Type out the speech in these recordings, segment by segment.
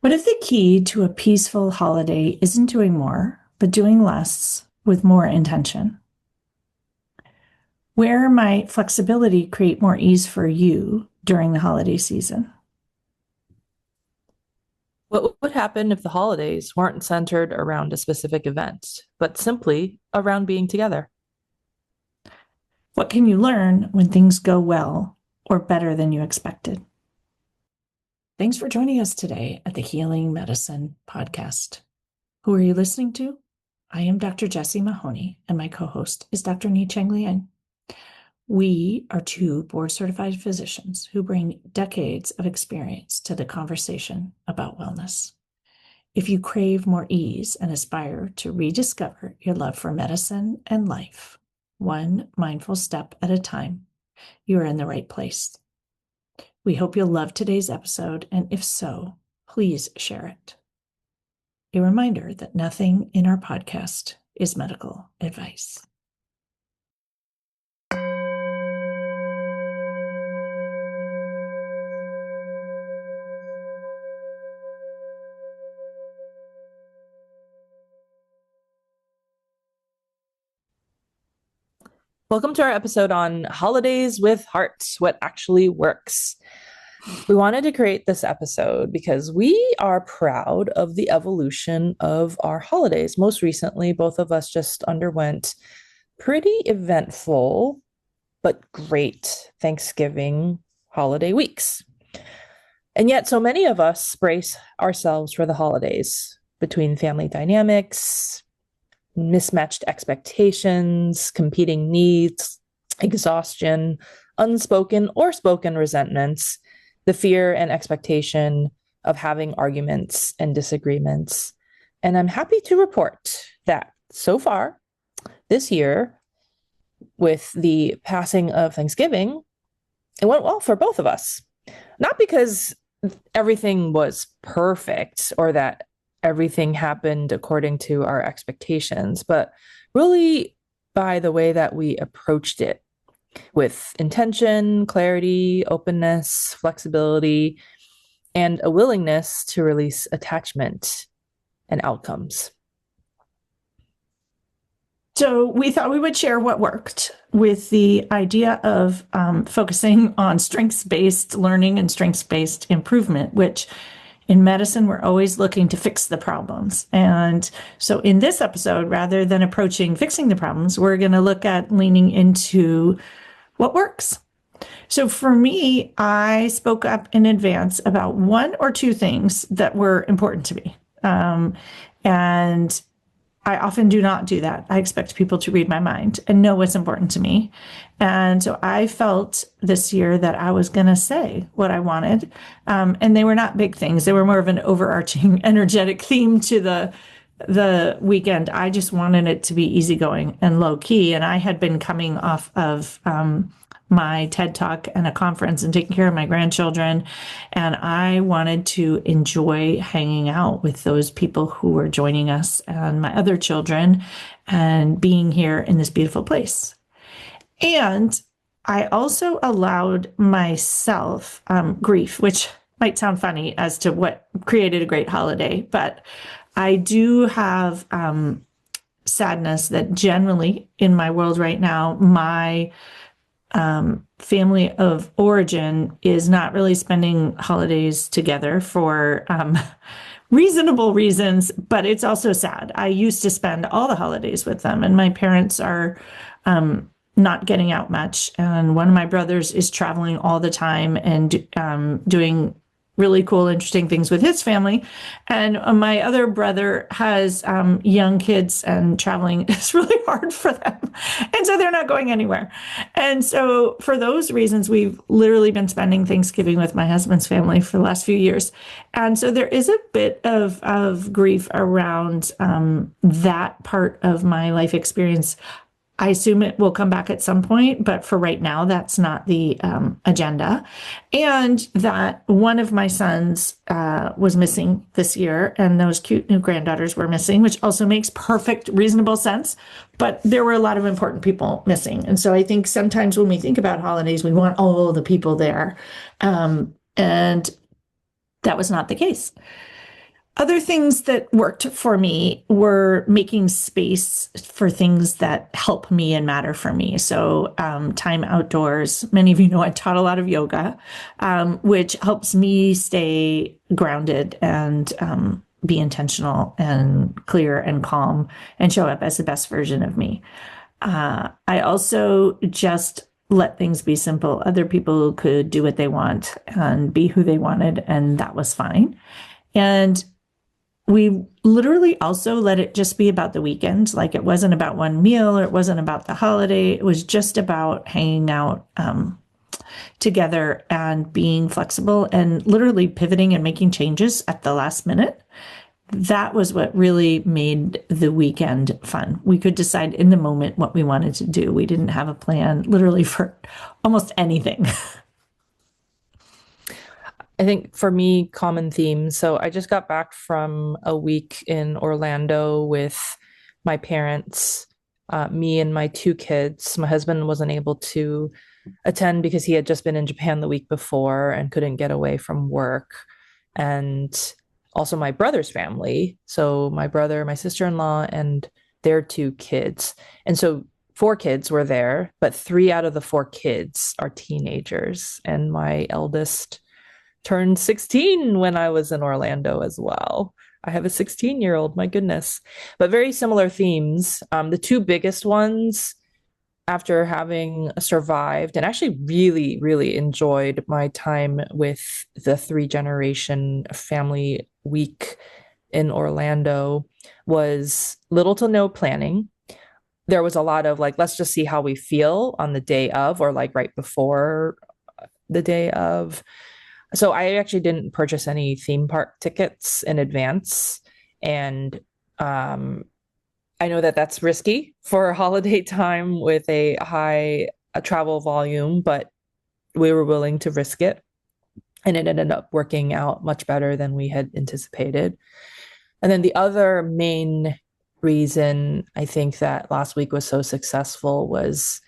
What if the key to a peaceful holiday isn't doing more, but doing less with more intention? Where might flexibility create more ease for you during the holiday season? What would happen if the holidays weren't centered around a specific event, but simply around being together? What can you learn when things go well or better than you expected? Thanks for joining us today at the Healing Medicine Podcast. Who are you listening to? I am Dr. Jessie Mahoney, and my co-host is Dr. Ni-Cheng Liang. We are two board-certified physicians who bring decades of experience to the conversation about wellness. If you crave more ease and aspire to rediscover your love for medicine and life, one mindful step at a time, you are in the right place. We hope you'll love today's episode, and if so, please share it. A reminder that nothing in our podcast is medical advice. Welcome to our episode on holidays with hearts, what actually works. We wanted to create this episode because we are proud of the evolution of our holidays. Most recently, both of us just underwent pretty eventful but great Thanksgiving holiday weeks. And yet so many of us brace ourselves for the holidays between family dynamics, mismatched expectations, competing needs, exhaustion, unspoken or spoken resentments, the fear and expectation of having arguments and disagreements. And I'm happy to report that so far this year, with the passing of Thanksgiving, it went well for both of us. Not because everything was perfect or that everything happened according to our expectations, but really by the way that we approached it with intention, clarity, openness, flexibility, and a willingness to release attachment and outcomes. So we thought we would share what worked with the idea of focusing on strengths-based learning and strengths-based improvement, which in medicine, we're always looking to fix the problems. And so in this episode, rather than approaching fixing the problems, we're going to look at leaning into what works. So for me, I spoke up in advance about one or two things that were important to me. And I often do not do that. I expect people to read my mind and know what's important to me. And so I felt this year that I was going to say what I wanted. And they were not big things. They were more of an overarching, energetic theme to the weekend. I just wanted it to be easygoing and low key. And I had been coming off of my TED Talk and a conference and taking care of my grandchildren. And I wanted to enjoy hanging out with those people who were joining us and my other children and being here in this beautiful place. And I also allowed myself grief, which might sound funny as to what created a great holiday, but I do have sadness that generally in my world right now, my family of origin is not really spending holidays together for reasonable reasons, but it's also sad. I used to spend all the holidays with them, and my parents are not getting out much. And one of my brothers is traveling all the time and doing really cool, interesting things with his family. And my other brother has young kids, and traveling is really hard for them. And so they're not going anywhere. And so for those reasons, we've literally been spending Thanksgiving with my husband's family for the last few years. And so there is a bit of grief around that part of my life experience. I assume it will come back at some point, but for right now, that's not the agenda. And that one of my sons was missing this year, and those cute new granddaughters were missing, which also makes perfect, reasonable sense. But there were a lot of important people missing. And so I think sometimes when we think about holidays, we want all the people there. And that was not the case. Other things that worked for me were making space for things that help me and matter for me. So, time outdoors. Many of you know I taught a lot of yoga, which helps me stay grounded and be intentional and clear and calm and show up as the best version of me. I also just let things be simple. Other people could do what they want and be who they wanted, and that was fine. And we literally also let it just be about the weekend. Like it wasn't about one meal or it wasn't about the holiday. It was just about hanging out together and being flexible and literally pivoting and making changes at the last minute. That was what really made the weekend fun. We could decide in the moment what we wanted to do. We didn't have a plan literally for almost anything. I think for me, common themes. So I just got back from a week in Orlando with my parents, me and my two kids. My husband wasn't able to attend because he had just been in Japan the week before and couldn't get away from work. And also my brother's family. So my brother, my sister-in-law, and their two kids. And so four kids were there, but three out of the four kids are teenagers. And my eldest turned 16 when I was in Orlando as well. I have a 16-year-old, my goodness. But very similar themes. The two biggest ones after having survived and actually really, really enjoyed my time with the three generation family week in Orlando was little to no planning. There was a lot of like, let's just see how we feel on the day of, or like right before the day of. So I actually didn't purchase any theme park tickets in advance. And I know that that's risky for a holiday time with a high travel volume, but we were willing to risk it. And it ended up working out much better than we had anticipated. And then the other main reason I think that last week was so successful was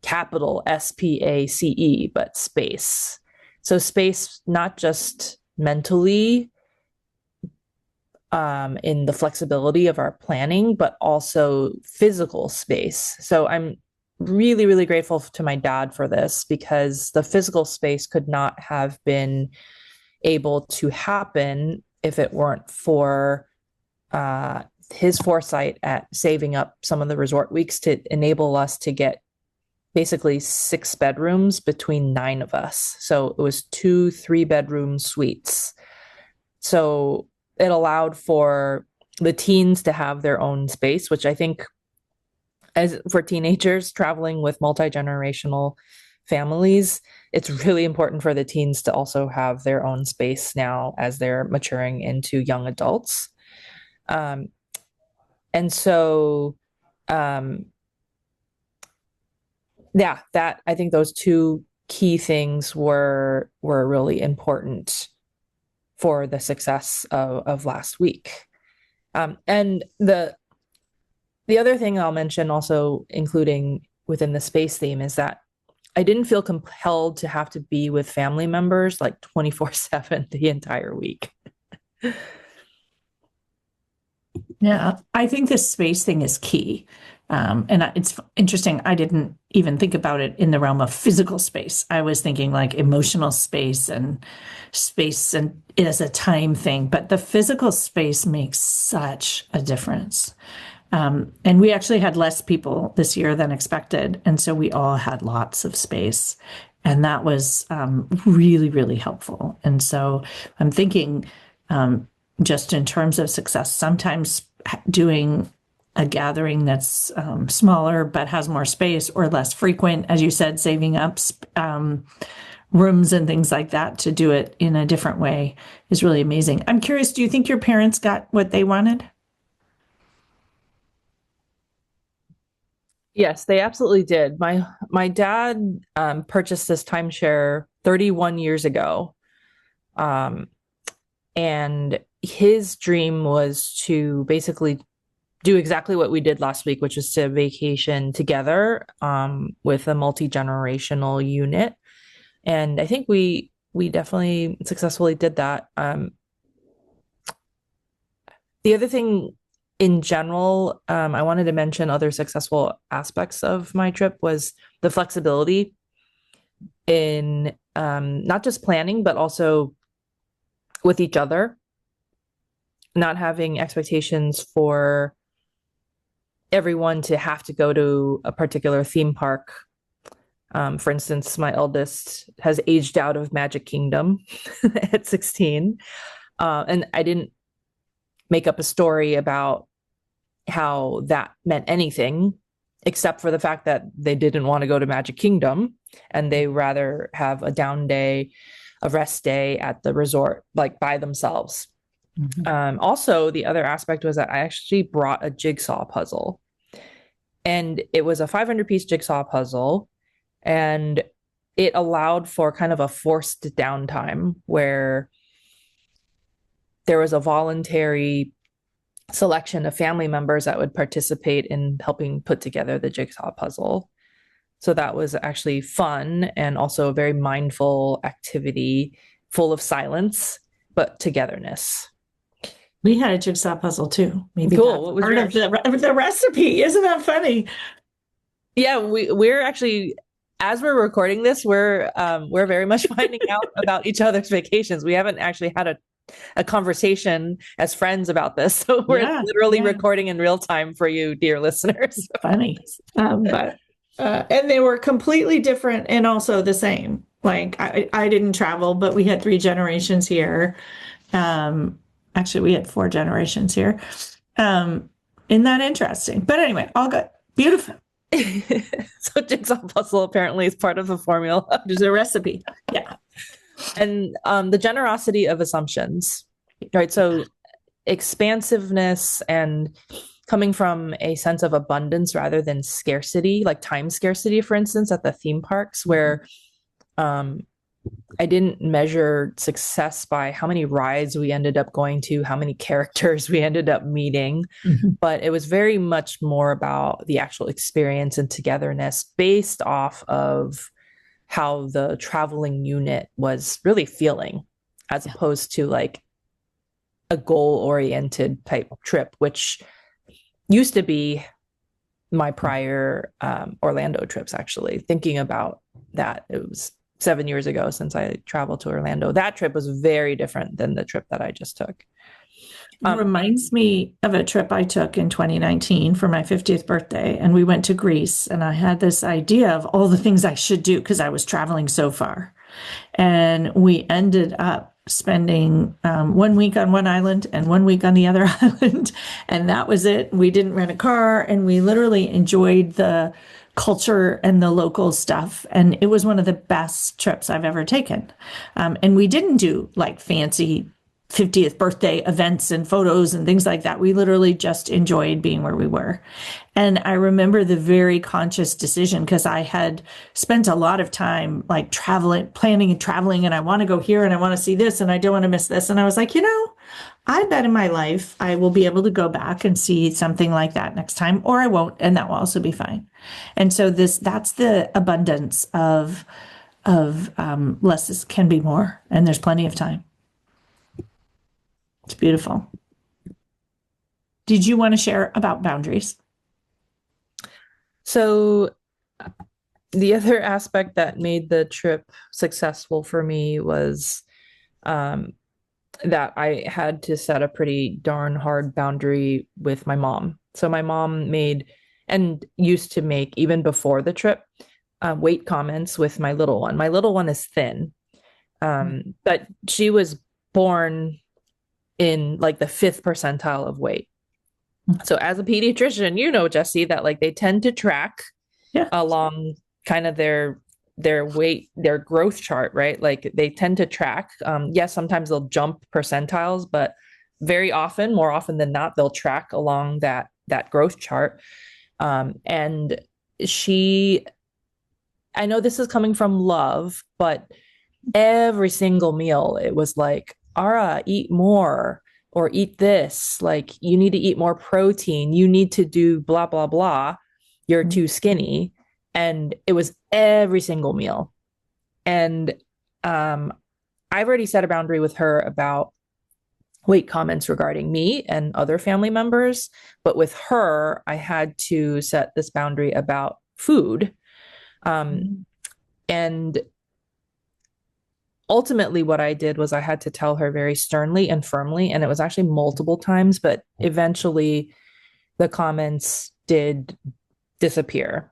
capital SPACE, but space. So space, not just mentally in the flexibility of our planning, but also physical space. So I'm really, really grateful to my dad for this because the physical space could not have been able to happen if it weren't for his foresight at saving up some of the resort weeks to enable us to get basically 6 bedrooms between 9 of us. So it was 2 3-bedroom suites. So it allowed for the teens to have their own space, which I think as for teenagers traveling with multi-generational families, it's really important for the teens to also have their own space now as they're maturing into young adults. And so, yeah, that I think those two key things were really important for the success of last week. And the other thing I'll mention also, including within the space theme, is that I didn't feel compelled to have to be with family members like 24/7 the entire week. Yeah, I think this space thing is key. It's interesting. I didn't even think about it in the realm of physical space. I was thinking like emotional space and it as a time thing. But the physical space makes such a difference. And we actually had less people this year than expected. And so we all had lots of space. And that was really, really helpful. And so I'm thinking just in terms of success, sometimes doing a gathering that's smaller but has more space or less frequent, as you said, saving up rooms and things like that to do it in a different way is really amazing. I'm curious, do you think your parents got what they wanted? Yes, they absolutely did. My dad purchased this timeshare 31 years ago. Um, and his dream was to basically do exactly what we did last week, which is to vacation together with a multi-generational unit. And I think we definitely successfully did that. The other thing in general, I wanted to mention other successful aspects of my trip was the flexibility in not just planning, but also with each other, not having expectations for everyone to have to go to a particular theme park. For instance, my eldest has aged out of Magic Kingdom at 16. And I didn't make up a story about how that meant anything, except for the fact that they didn't want to go to Magic Kingdom and they rather have a down day, a rest day at the resort, like by themselves. Also, the other aspect was that I actually brought a jigsaw puzzle, and it was a 500-piece jigsaw puzzle, and it allowed for kind of a forced downtime where there was a voluntary selection of family members that would participate in helping put together the jigsaw puzzle. So that was actually fun and also a very mindful activity, full of silence, but togetherness. We had a jigsaw puzzle too. Maybe Cool. that's part of the recipe. Isn't that funny? Yeah, we're actually, as we're recording this, we're very much finding out about each other's vacations. We haven't actually had a conversation as friends about this, so we're literally recording in real time for you, dear listeners. Funny, but and they were completely different and also the same. Like I didn't travel, but we had 3 generations here. Actually, we had 4 generations here. Isn't that interesting? But anyway, all good, beautiful. So jigsaw puzzle apparently is part of the formula. There's a recipe. Yeah. And the generosity of assumptions, right? So expansiveness and coming from a sense of abundance rather than scarcity, like time scarcity, for instance, at the theme parks, where I didn't measure success by how many rides we ended up going to, how many characters we ended up meeting, but it was very much more about the actual experience and togetherness based off of how the traveling unit was really feeling, as opposed to like a goal-oriented type trip, which used to be my prior Orlando trips, actually. Thinking about that, it was 7 years ago since I traveled to Orlando. That trip was very different than the trip that I just took. It reminds me of a trip I took in 2019 for my 50th birthday, and we went to Greece, and I had this idea of all the things I should do because I was traveling so far. And we ended up spending 1 week on one island and 1 week on the other island, and that was it. We didn't rent a car, and we literally enjoyed the culture and the local stuff. And it was one of the best trips I've ever taken. And we didn't do like fancy 50th birthday events and photos and things like that. We literally just enjoyed being where we were. And I remember the very conscious decision because I had spent a lot of time like traveling, planning and traveling, and I want to go here and I want to see this and I don't want to miss this. And I was like, I bet in my life I will be able to go back and see something like that next time, or I won't, and that will also be fine. And so that's the abundance of less can be more, and there's plenty of time. It's beautiful. Did you want to share about boundaries? So the other aspect that made the trip successful for me was that I had to set a pretty darn hard boundary with my mom. So my mom made and used to make, even before the trip, weight comments with my little one. My little one is thin, but she was born in like the 5th percentile of weight. So as a pediatrician, Jessie, that like they tend to track along kind of their weight, their growth chart, right? Like they tend to track. Yes, sometimes they'll jump percentiles, but very often, more often than not, they'll track along that growth chart. And I know this is coming from love, but every single meal, it was like, Ara, eat more, or eat this. Like, you need to eat more protein. You need to do blah, blah, blah. You're too skinny. And it was every single meal. And I've already set a boundary with her about weight comments regarding me and other family members. But with her, I had to set this boundary about food. And ultimately, what I did was I had to tell her very sternly and firmly, and it was actually multiple times, but eventually the comments did disappear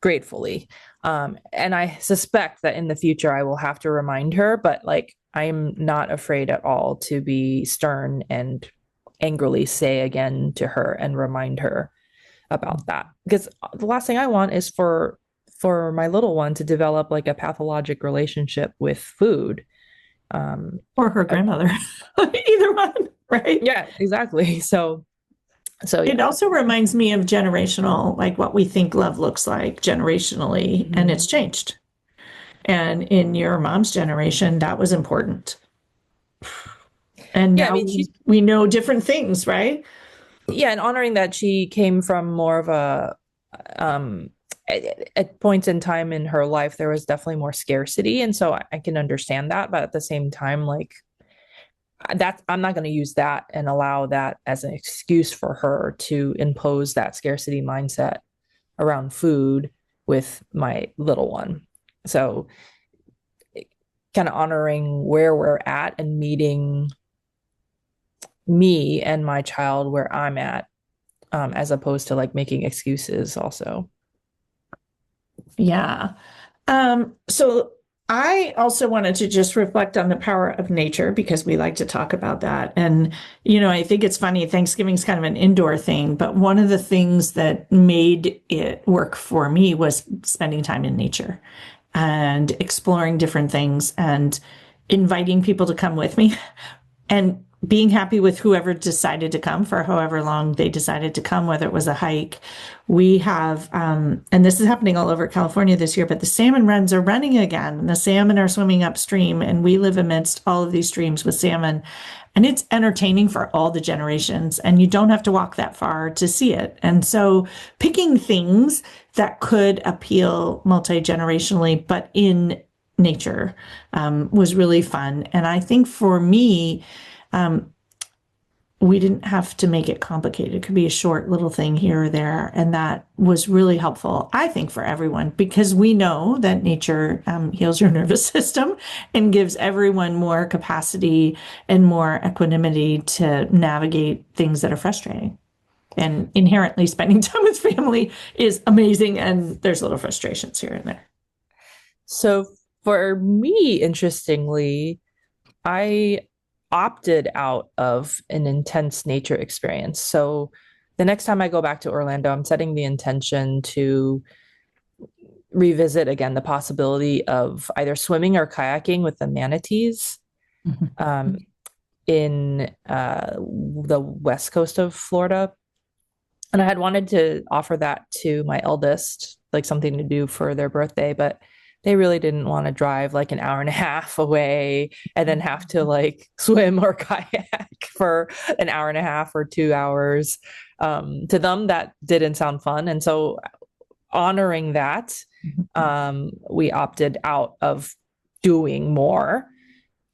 gratefully. And I suspect that in the future I will have to remind her, but like I'm not afraid at all to be stern and angrily say again to her and remind her about that. Because the last thing I want is for my little one to develop like a pathologic relationship with food. Or her grandmother. Either one, right? Yeah, exactly. So It yeah. also reminds me of generational, like what we think love looks like generationally, and it's changed. And in your mom's generation, that was important. And Yeah, I now mean, she's we know different things, right? yeah, and honoring that she came from more of a um at points in time in her life there was definitely more scarcity, and so I can understand that, but at the same time, like that I'm not going to use that and allow that as an excuse for her to impose that scarcity mindset around food with my little one. So kind of honoring where we're at and meeting me and my child where I'm at, as opposed to like making excuses also. Yeah. So I also wanted to just reflect on the power of nature because we like to talk about that. And, I think it's funny, Thanksgiving's kind of an indoor thing, but one of the things that made it work for me was spending time in nature and exploring different things and inviting people to come with me and being happy with whoever decided to come for however long they decided to come, whether it was a hike. We have, and this is happening all over California this year, but the salmon runs are running again. And the salmon are swimming upstream, and we live amidst all of these streams with salmon. And it's entertaining for all the generations, and you don't have to walk that far to see it. And so picking things that could appeal multi-generationally, but in nature, was really fun. And I think for me, we didn't have to make it complicated. It could be a short little thing here or there. And that was really helpful, I think, for everyone, because we know that nature heals your nervous system and gives everyone more capacity and more equanimity to navigate things that are frustrating. And inherently, spending time with family is amazing. And there's little frustrations here and there. So for me, interestingly, I opted out of an intense nature experience. So the next time I go back to Orlando, I'm setting the intention to revisit again the possibility of either swimming or kayaking with the manatees um, in the west coast of Florida. And I had wanted to offer that to my eldest, like something to do for their birthday, but they really didn't want to drive like an hour and a half away and then have to like swim or kayak for an hour and a half or 2 hours. To them, that didn't sound fun. And so, honoring that, we opted out of doing more.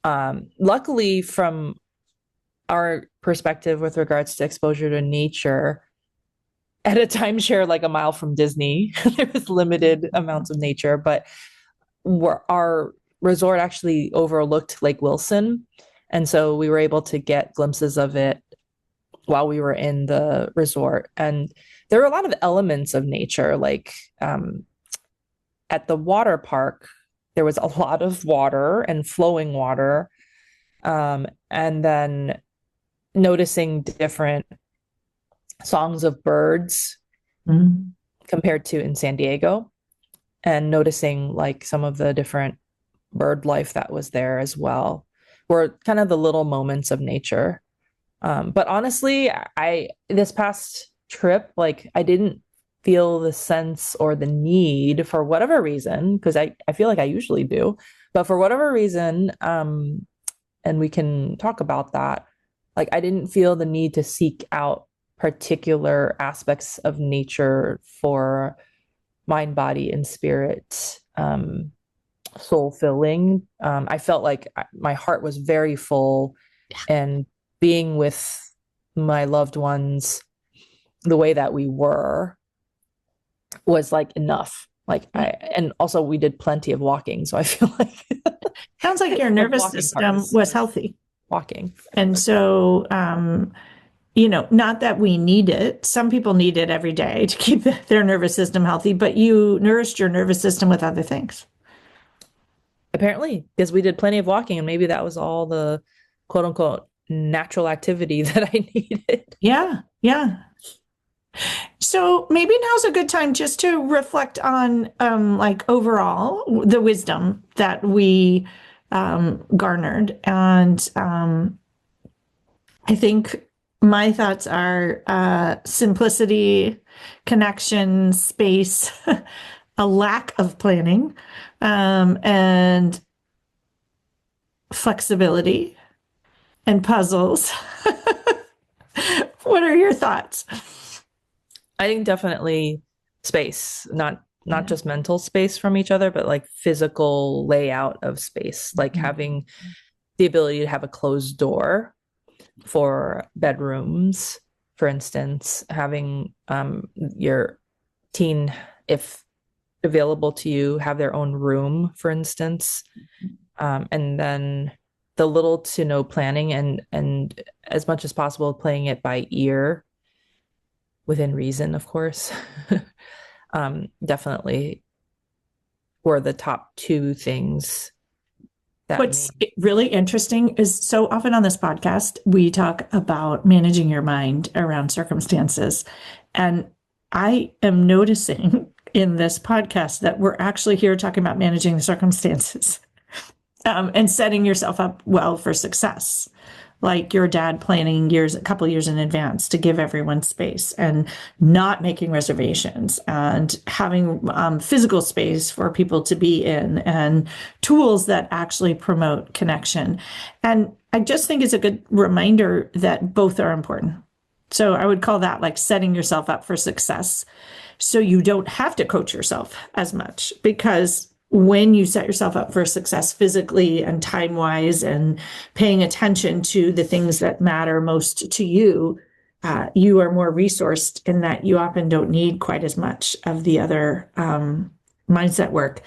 Luckily, from our perspective with regards to exposure to nature, at a timeshare like a mile from Disney, there was limited amounts of nature, but our resort actually overlooked Lake Wilson. And so we were able to get glimpses of it while we were in the resort. And there were a lot of elements of nature, like at the water park, there was a lot of water and flowing water. And then noticing different songs of birds compared to in San Diego, and noticing like some of the different bird life that was there as well were kind of the little moments of nature. But honestly, I this past trip, like I didn't feel the sense or the need for whatever reason, because I feel like I usually do, but for whatever reason, and we can talk about that, like I didn't feel the need to seek out particular aspects of nature for mind, body, and spirit soul filling. I felt like my heart was very full and being with my loved ones the way that we were was like enough. And also we did plenty of walking. So I feel like Sounds like your nervous system was healthy. Walking. And so, not that we need it. Some people need it every day to keep their nervous system healthy, but you nourished your nervous system with other things. Apparently, because we did plenty of walking, and maybe that was all the quote unquote natural activity that I needed. Yeah. Yeah. So maybe now's a good time just to reflect on like overall the wisdom that we garnered. And I think my thoughts are simplicity, connection, space, a lack of planning, and flexibility and puzzles. What are your thoughts? I think definitely space, not just mental space from each other, but like physical layout of space, like having the ability to have a closed door for bedrooms, for instance, having your teen, if available to you, have their own room, for instance, and then the little to no planning and as much as possible playing it by ear within reason, of course. Definitely were the top two things. What's really interesting is so often on this podcast, we talk about managing your mind around circumstances. And I am noticing in this podcast that we're actually here talking about managing the circumstances and setting yourself up well for success. Like your dad planning a couple years in advance to give everyone space and not making reservations and having physical space for people to be in and tools that actually promote connection. And I just think it's a good reminder that both are important. So I would call that like setting yourself up for success. So you don't have to coach yourself as much, because when you set yourself up for success physically and time-wise and paying attention to the things that matter most to you, you are more resourced in that you often don't need quite as much of the other mindset work.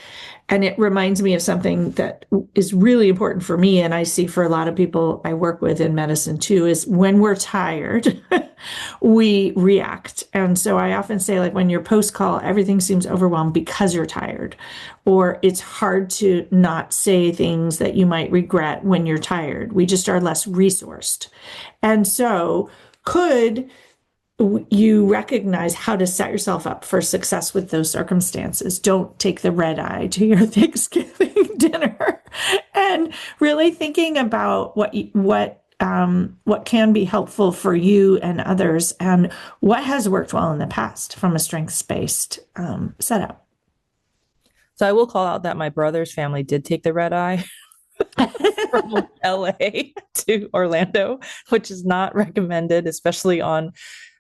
And it reminds me of something that is really important for me, and I see for a lot of people I work with in medicine too, is when we're tired, we react. And so I often say, like, when you're post-call, everything seems overwhelmed because you're tired, or it's hard to not say things that you might regret when you're tired. We just are less resourced. And so could you recognize how to set yourself up for success with those circumstances? Don't take the red eye to your Thanksgiving dinner, and really thinking about what can be helpful for you and others, and what has worked well in the past from a strengths-based setup. So I will call out that my brother's family did take the red eye from LA to Orlando, which is not recommended, especially on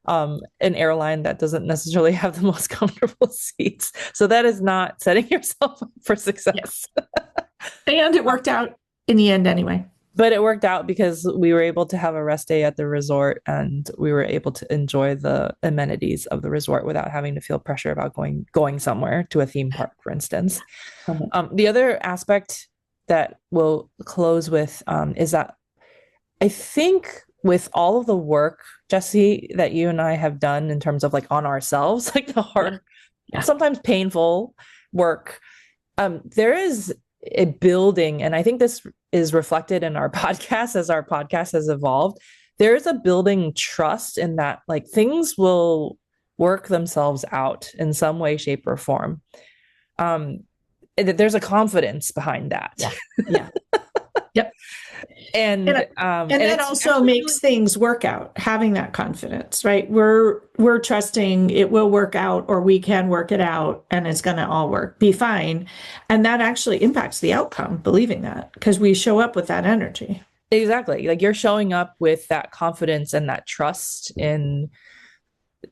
an airline that doesn't necessarily have the most comfortable seats. So that is not setting yourself up for success. Yeah. And it worked out in the end anyway. But it worked out because we were able to have a rest day at the resort, and we were able to enjoy the amenities of the resort without having to feel pressure about going somewhere to a theme park, for instance. The other aspect that we'll close with is that I think with all of the work, Jessie, that you and I have done in terms of like on ourselves, like the hard, sometimes painful work, there is a building, and I think this is reflected in our podcast as our podcast has evolved. There is a building trust in that, like, things will work themselves out in some way, shape, or form. There's a confidence behind that. Yeah. Yep. And that also makes things work out, having that confidence, right? We're trusting it will work out, or we can work it out, and it's going to all be fine. And that actually impacts the outcome, believing that, because we show up with that energy. Exactly. Like, you're showing up with that confidence and that trust in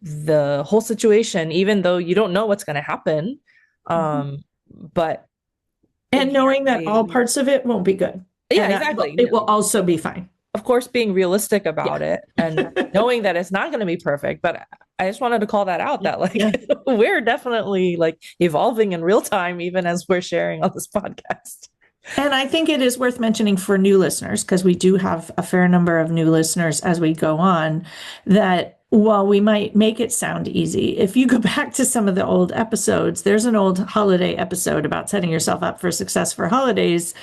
the whole situation, even though you don't know what's going to happen. But knowing that all parts of it won't be good. Yeah, exactly. It will also be fine. Of course, being realistic about it and knowing that it's not going to be perfect. But I just wanted to call that out that we're definitely like evolving in real time, even as we're sharing on this podcast. And I think it is worth mentioning for new listeners, because we do have a fair number of new listeners as we go on, that while we might make it sound easy, if you go back to some of the old episodes, there's an old holiday episode about setting yourself up for success for holidays.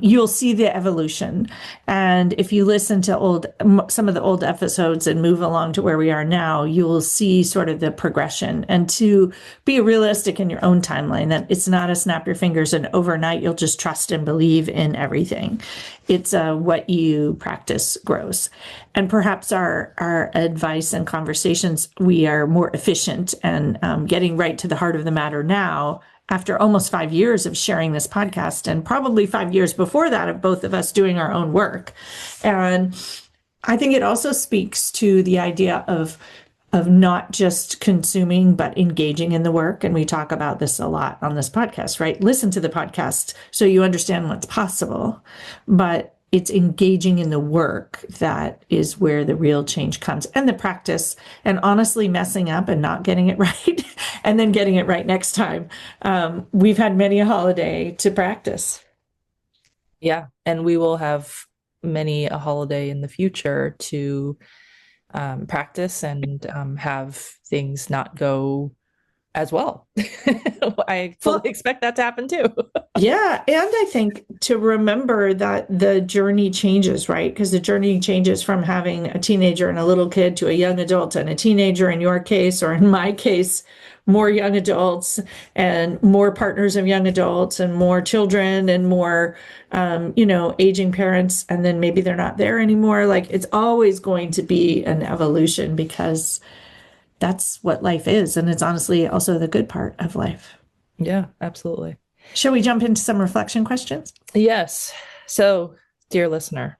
You'll see the evolution. And if you listen to some of the old episodes and move along to where we are now, you will see sort of the progression. And to be realistic in your own timeline, that it's not a snap your fingers and overnight you'll just trust and believe in everything. It's what you practice grows. And perhaps our advice and conversations, we are more efficient and getting right to the heart of the matter now, after almost 5 years of sharing this podcast, and probably 5 years before that of both of us doing our own work. And I think it also speaks to the idea of not just consuming, but engaging in the work. And we talk about this a lot on this podcast, right? Listen to the podcast so you understand what's possible, but it's engaging in the work that is where the real change comes, and the practice, and honestly messing up and not getting it right and then getting it right next time. We've had many a holiday to practice. Yeah. And we will have many a holiday in the future to practice and have things not go as well. I fully expect that to happen too. Yeah. And I think to remember that the journey changes, right? Because the journey changes from having a teenager and a little kid to a young adult and a teenager in your case, or in my case, more young adults and more partners of young adults and more children and more, aging parents. And then maybe they're not there anymore. Like, it's always going to be an evolution, because that's what life is. And it's honestly also the good part of life. Yeah, absolutely. Shall we jump into some reflection questions? Yes. So, dear listener,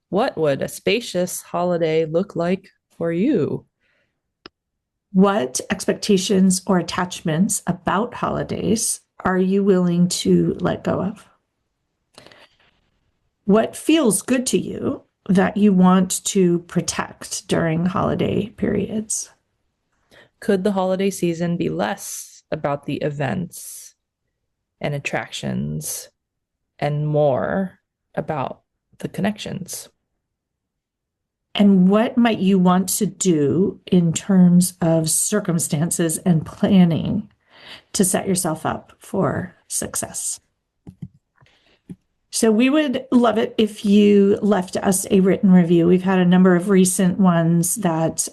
what would a spacious holiday look like for you? What expectations or attachments about holidays are you willing to let go of? What feels good to you that you want to protect during holiday periods? Could the holiday season be less about the events and attractions and more about the connections? And what might you want to do in terms of circumstances and planning to set yourself up for success? So we would love it if you left us a written review. We've had a number of recent ones that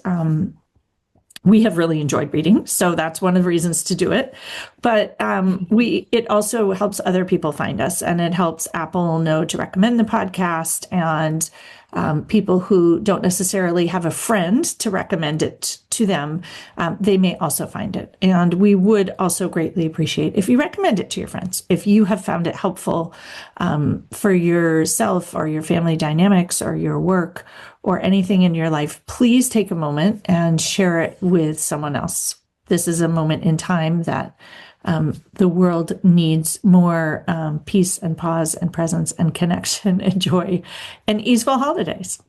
we have really enjoyed reading, so that's one of the reasons to do it. But it also helps other people find us, and it helps Apple know to recommend the podcast, and people who don't necessarily have a friend to recommend it to them, they may also find it. And we would also greatly appreciate if you recommend it to your friends. If you have found it helpful for yourself or your family dynamics or your work or anything in your life, please take a moment and share it with someone else. This is a moment in time that the world needs more peace and pause and presence and connection and joy and easeful holidays.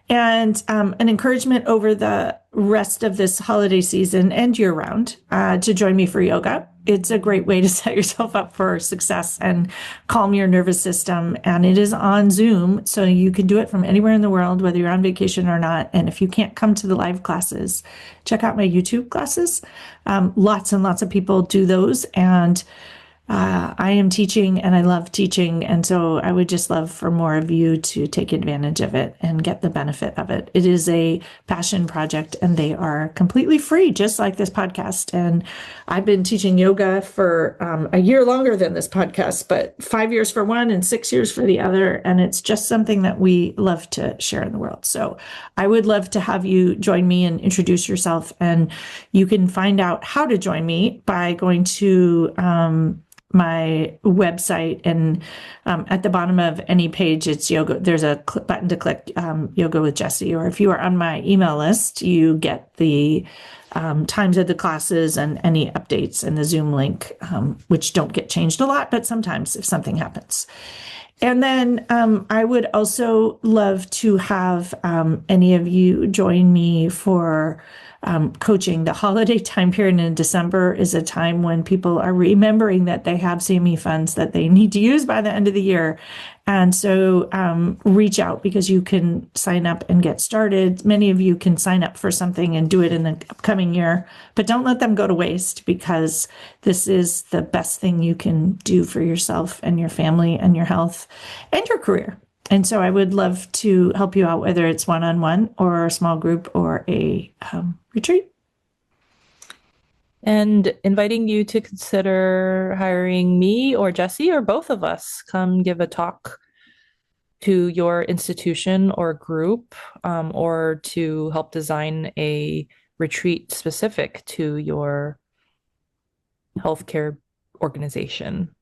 And an encouragement over the rest of this holiday season and year round to join me for yoga. It's a great way to set yourself up for success and calm your nervous system. And it is on Zoom, so you can do it from anywhere in the world, whether you're on vacation or not. And if you can't come to the live classes, check out my YouTube classes. Lots and lots of people do those. And I am teaching and I love teaching. And so I would just love for more of you to take advantage of it and get the benefit of it. It is a passion project and they are completely free, just like this podcast. And I've been teaching yoga for a year longer than this podcast, but 5 years for one and 6 years for the other. And it's just something that we love to share in the world. So I would love to have you join me and introduce yourself. And you can find out how to join me by going to my website, and at the bottom of any page, it's yoga. There's a button to click yoga with Jessie, or if you are on my email list, you get the times of the classes and any updates and the Zoom link, which don't get changed a lot, but sometimes if something happens. And then I would also love to have any of you join me for coaching. The holiday time period in December is a time when people are remembering that they have CME funds that they need to use by the end of the year. And so reach out because you can sign up and get started. Many of you can sign up for something and do it in the upcoming year, but don't let them go to waste because this is the best thing you can do for yourself and your family and your health and your career. And so I would love to help you out, whether it's one-on-one or a small group or a retreat. And inviting you to consider hiring me or Jessie or both of us come give a talk to your institution or group, or to help design a retreat specific to your healthcare organization.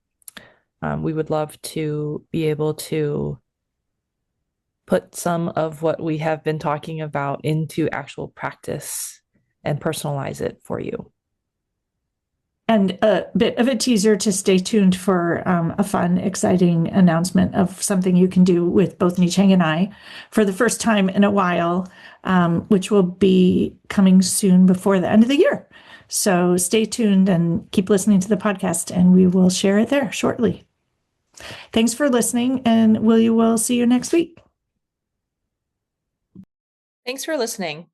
We would love to be able to put some of what we have been talking about into actual practice and personalize it for you. And a bit of a teaser to stay tuned for a fun, exciting announcement of something you can do with both Nicheng and I for the first time in a while, which will be coming soon before the end of the year. So stay tuned and keep listening to the podcast, and we will share it there shortly. Thanks for listening, and we'll see you next week. Thanks for listening.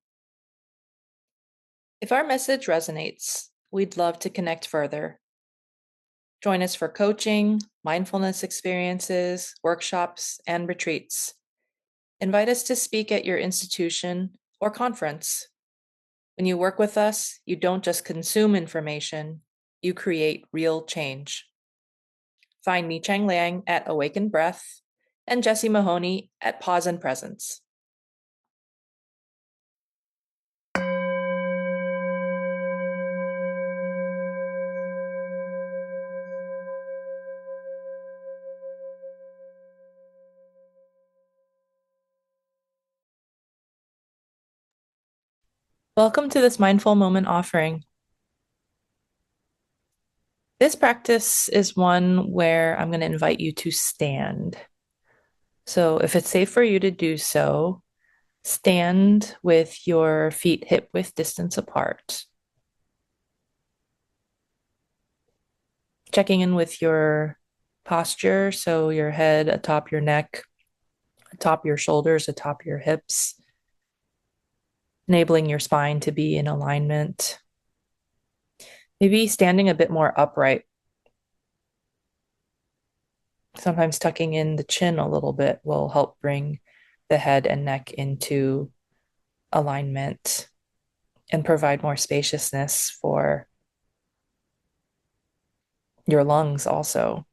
If our message resonates, we'd love to connect further. Join us for coaching, mindfulness experiences, workshops, and retreats. Invite us to speak at your institution or conference. When you work with us, you don't just consume information, you create real change. Find Nicheng Liang at Awakened Breath and Jessie Mahoney at Pause and Presence. Welcome to this mindful moment offering. This practice is one where I'm going to invite you to stand. So if it's safe for you to do so, stand with your feet hip width distance apart. Checking in with your posture, so your head atop your neck, atop your shoulders, atop your hips, enabling your spine to be in alignment. Maybe standing a bit more upright. Sometimes tucking in the chin a little bit will help bring the head and neck into alignment and provide more spaciousness for your lungs also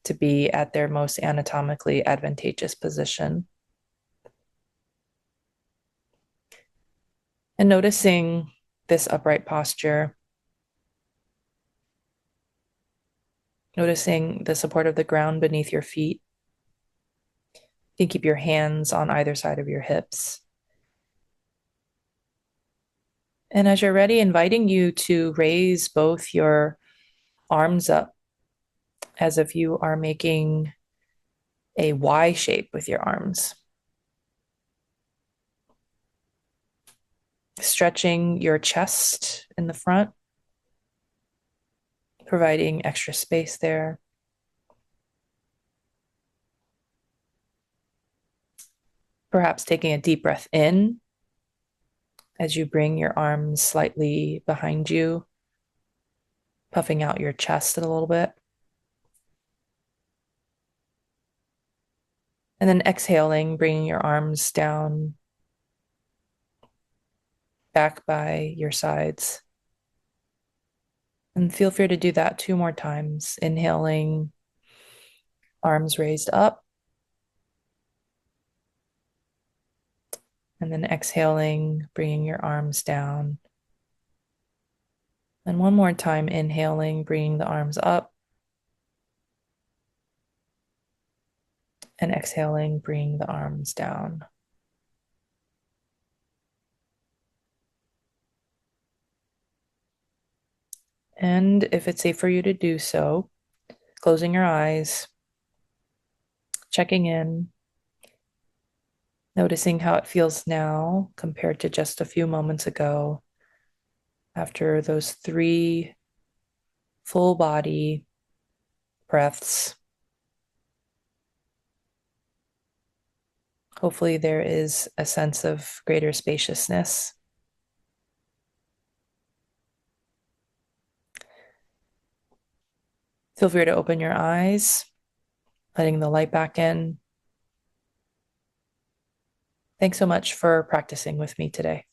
to be at their most anatomically advantageous position. And noticing this upright posture, noticing the support of the ground beneath your feet. You can keep your hands on either side of your hips. And as you're ready, inviting you to raise both your arms up as if you are making a Y shape with your arms. Stretching your chest in the front, providing extra space there. Perhaps taking a deep breath in as you bring your arms slightly behind you, puffing out your chest a little bit. And then exhaling, bringing your arms down, back by your sides. And feel free to do that 2 more times. Inhaling, arms raised up. And then exhaling, bringing your arms down. And one more time, inhaling, bringing the arms up. And exhaling, bringing the arms down. And if it's safe for you to do so, closing your eyes, checking in, noticing how it feels now compared to just a few moments ago after those 3 full body breaths. Hopefully, there is a sense of greater spaciousness. Feel free to open your eyes, letting the light back in. Thanks so much for practicing with me today.